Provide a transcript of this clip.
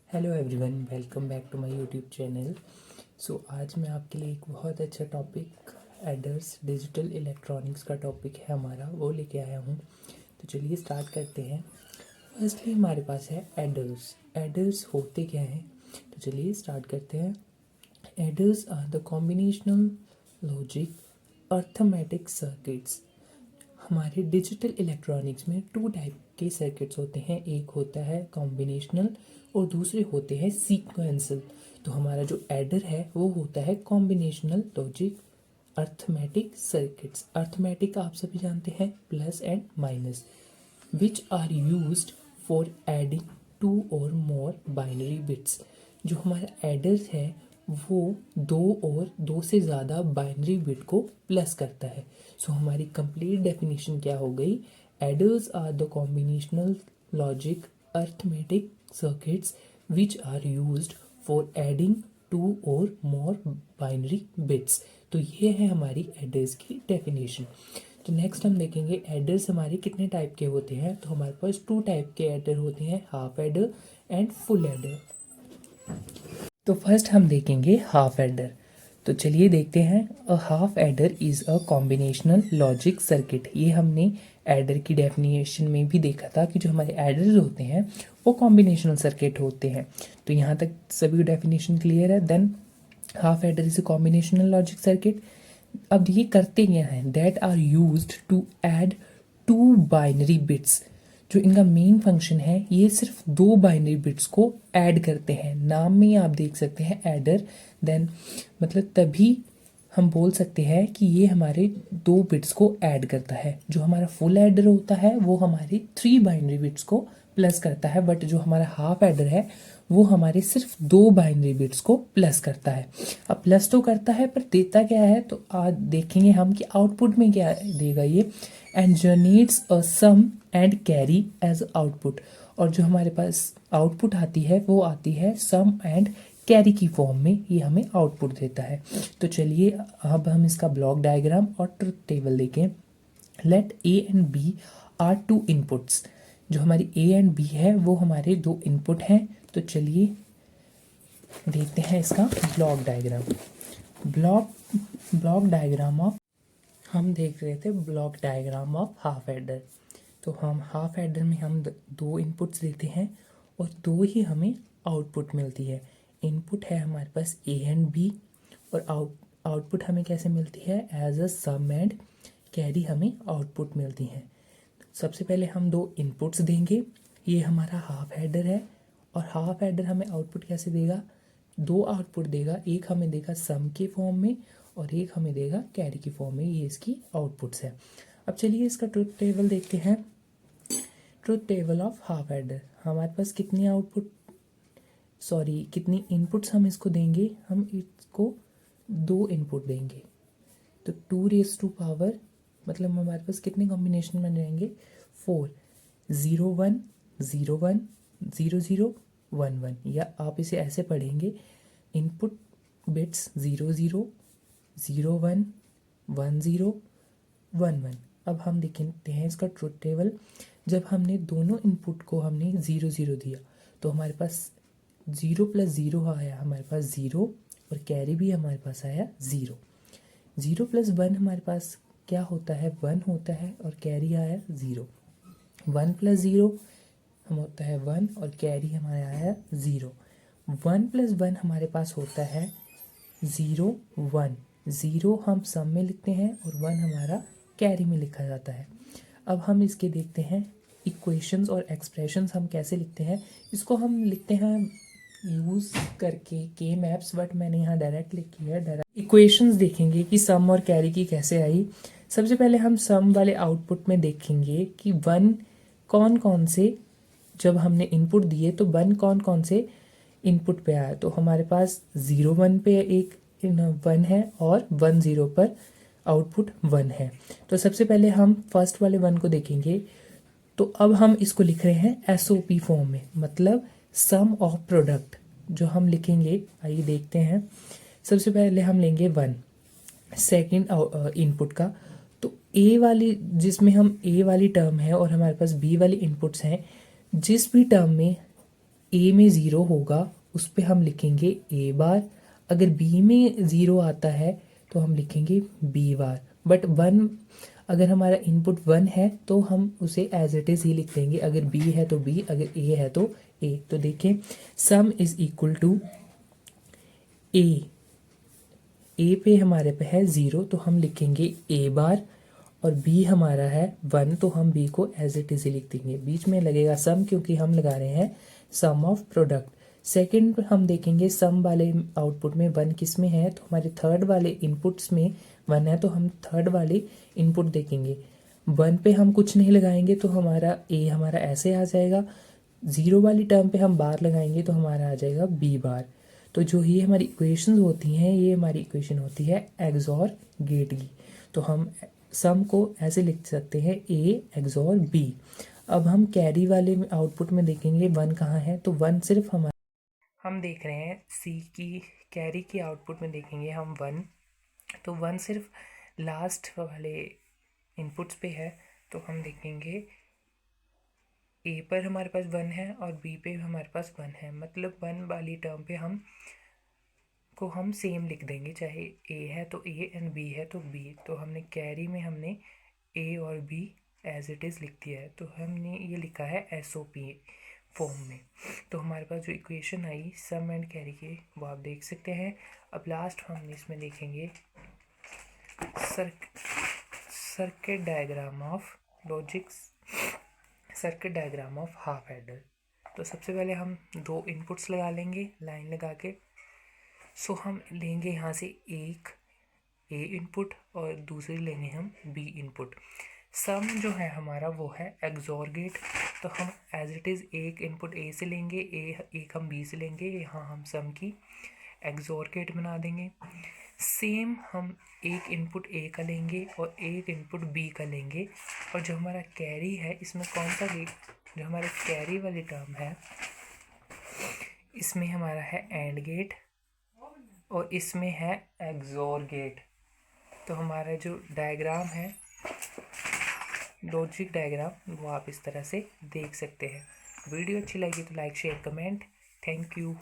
Hello everyone, welcome back to my YouTube channel. आज मैं आपके लिए एक बहुत अच्छा टॉपिक एडर्स डिजिटल इलेक्ट्रॉनिक्स का टॉपिक है हमारा, वो लेके आया हूँ। तो चलिए स्टार्ट करते हैं। फर्स्टली हमारे पास है एडर्स। एडर्स होते क्या हैं? तो चलिए स्टार्ट करते हैं। Adders are the combinational logic arithmetic circuits. हमारे डिजिटल इलेक्ट्रॉनिक्स में टू टाइप के सर्किट्स होते हैं, एक होता है कॉम्बिनेशनल और दूसरे होते हैं सीक्वेंशियल। तो हमारा जो एडर है वो होता है combinational logic arithmetic circuits. Arithmetic आप सभी जानते हैं, plus and minus, which are used for adding two or more binary bits. जो हमारा एडर्स है वो दो और दो से ज़्यादा बाइनरी बिट को प्लस करता है। हमारी कंप्लीट डेफिनेशन क्या हो गई? Adders are the combinational logic arithmetic circuits which are used for adding two or more binary bits. तो ये है हमारी एडर्स की डेफिनेशन। तो नेक्स्ट हम देखेंगे एडर्स हमारे कितने टाइप के होते हैं। तो हमारे पास टू टाइप के एडर होते हैं, half adder and full adder. तो फर्स्ट हम देखेंगे हाफ एडर। तो चलिए देखते हैं। A half adder is a combinational logic circuit. ये हमने एडर की डेफिनेशन में भी देखा था कि जो हमारे एडर्स होते हैं वो कॉम्बिनेशनल सर्किट होते हैं। तो यहाँ तक सभी डेफिनेशन क्लियर है। Then half adder is a combinational logic circuit. अब ये करते क्या हैं? That are used to add two binary bits. जो इनका मेन फंक्शन है, ये सिर्फ दो बाइनरी बिट्स को ऐड करते हैं। नाम में आप देख सकते हैं एडर। देन मतलब तभी हम बोल सकते हैं कि ये हमारे दो बिट्स को ऐड करता है। जो हमारा फुल एडर होता है वो हमारे थ्री बाइनरी बिट्स को प्लस करता है, बट जो हमारा हाफ एडर है वो हमारे सिर्फ दो बाइनरी बिट्स को प्लस करता है। अब प्लस तो करता है पर देता क्या है? तो आज देखेंगे हम कि आउटपुट में क्या देगा ये। And generates a sum and carry as output. और जो हमारे पास आउटपुट आती है वो आती है सम एंड कैरी की फॉर्म में, ये हमें आउटपुट देता है। तो चलिए अब हम इसका ब्लॉक डायग्राम और ट्रुथ टेबल देखें। Let A and B are two inputs. जो हमारी ए एंड बी है वो हमारे दो इनपुट हैं। तो चलिए देखते हैं इसका block diagram. Block diagram of, हम देख रहे थे block diagram of half adder. तो हम हाफ एडर में हम दो इनपुट्स देते हैं और दो ही हमें आउटपुट मिलती है। इनपुट है हमारे पास ए एंड बी और आउटपुट हमें कैसे मिलती है? As a sum and carry हमें आउटपुट मिलती है। सबसे पहले हम दो इनपुट्स देंगे, ये हमारा हाफ एडर है। और हाफ एडर हमें आउटपुट कैसे देगा? दो आउटपुट देगा, एक हमें देगा सम के फॉर्म में और एक हमें देगा कैरी की फॉर्म में। ये इसकी आउटपुट्स है। अब चलिए इसका ट्रुथ टेबल देखते हैं। Truth table of half adder. हमारे पास कितनी आउटपुट, सॉरी कितनी इनपुट्स हम इसको देंगे? हम इसको दो इनपुट देंगे। तो 2 रेज़ टू पावर मतलब हमारे पास कितने कॉम्बिनेशन बन जाएंगे? 4, 0 1 0 1 0 0 1 1। या आप इसे ऐसे पढ़ेंगे, इनपुट बिट्स 0 0 0 1 1 0 1 1। अब हम देखते हैं इसका ट्रुथ टेबल। जब हमने दोनों इनपुट को हमने 0 0 दिया तो हमारे पास 0 प्लस 0 आया हमारे पास 0 और कैरी भी हमारे पास आया 0। 0 प्लस 1 हमारे पास क्या होता है? 1 होता है और कैरी आया 0। 1 प्लस 0 हम होता है 1 और कैरी हमारा आया 0। 1 प्लस 1 हमारे पास होता है 0 1। 0 हम सम में लिखते हैं और 1 हमारा कैरी में लिखा जाता है। अब हम इसके देखते हैं इक्वेशंस और एक्सप्रेशंस हम कैसे लिखते हैं। इसको हम लिखते हैं यूज़ करके के मैप्स, बट मैंने यहाँ डायरेक्ट लिख किया है। डायरेक्ट इक्वेशंस देखेंगे कि सम और कैरी की कैसे आई। सबसे पहले हम सम वाले आउटपुट में देखेंगे कि 1 कौन कौन से, जब हमने इनपुट दिए तो 1 कौन कौन से इनपुट पे आया। तो हमारे पास 0 1 पे एक 1 है और 1 0 पर आउटपुट 1 है। तो सबसे पहले हम फर्स्ट वाले 1 को देखेंगे। तो अब हम इसको लिख रहे हैं एसओपी फॉर्म में, मतलब सम ऑफ प्रोडक्ट जो हम लिखेंगे। आइए देखते हैं। सबसे पहले हम लेंगे 1 सेकेंड इनपुट का। तो ए वाली, जिसमें हम ए वाली टर्म है और हमारे पास बी वाली इनपुट्स हैं, जिस भी टर्म में ए में ज़ीरो होगा उस पे हम लिखेंगे ए बार, अगर बी में ज़ीरो आता है तो हम लिखेंगे बी बार। बट वन, अगर हमारा इनपुट वन है तो हम उसे एज इट इज़ ही लिख देंगे, अगर बी है तो बी, अगर ए है तो ए। तो देखें, सम इज इक्वल टू ए, ए पे हमारे पे है ज़ीरो तो हम लिखेंगे ए बार, और बी हमारा है वन तो हम बी को एज इट इज़ लिख देंगे। बीच में लगेगा सम क्योंकि हम लगा रहे हैं सम ऑफ प्रोडक्ट। सेकंड हम देखेंगे सम वाले आउटपुट में वन किस में है, तो हमारे थर्ड वाले इनपुट्स में वन है तो हम थर्ड वाले इनपुट देखेंगे। वन पे हम कुछ नहीं लगाएंगे तो हमारा ए हमारा ऐसे आ जाएगा, ज़ीरो वाली टर्म पे हम बार लगाएंगे तो हमारा आ जाएगा बी बार। तो जो ये हमारी इक्वेशन होती हैं, ये हमारी इक्वेशन होती है एक्सॉर गेट की। तो हम सम को ऐसे लिख सकते हैं ए एक्सॉर बी। अब हम कैरी वाले आउटपुट में देखेंगे वन कहाँ है, तो वन सिर्फ हमारा, हम देख रहे हैं सी की कैरी की आउटपुट में देखेंगे हम वन, तो वन सिर्फ लास्ट वाले इनपुट्स पे है। तो हम देखेंगे ए पर हमारे पास वन है और बी पे हमारे पास वन है, मतलब वन वाली टर्म पे हम को हम सेम लिख देंगे, चाहे ए है तो ए एंड बी है तो बी। तो हमने कैरी में हमने ए और बी एज इट इज़ लिख दिया है, तो हमने ये लिखा है SOP फॉर्म में। तो हमारे पास जो इक्वेशन आई सम एंड कैरी की वो आप देख सकते हैं। अब लास्ट हम इसमें देखेंगे circuit diagram of logics, circuit diagram of half adder. तो सबसे पहले हम दो इनपुट्स लगा लेंगे लाइन लगा के। सो हम लेंगे यहाँ से एक ए इनपुट और दूसरी लेंगे हम बी इनपुट। सम जो है हमारा वो है एक्सॉर गेट, तो हम एज इट इज़ एक इनपुट ए से लेंगे, एक हम बी से लेंगे, यहाँ हम सम की एक्सॉर गेट बना देंगे। सेम हम एक इनपुट ए का लेंगे और एक इनपुट बी का लेंगे, और जो हमारा कैरी है इसमें कौन सा गेट, जो हमारे कैरी वाली टर्म है इसमें हमारा है एंड गेट और इसमें है एक्सॉर गेट। तो हमारा जो डायग्राम है लॉजिक डायग्राम वो आप इस तरह से देख सकते हैं। वीडियो अच्छी लगी तो like share comment. Thank you.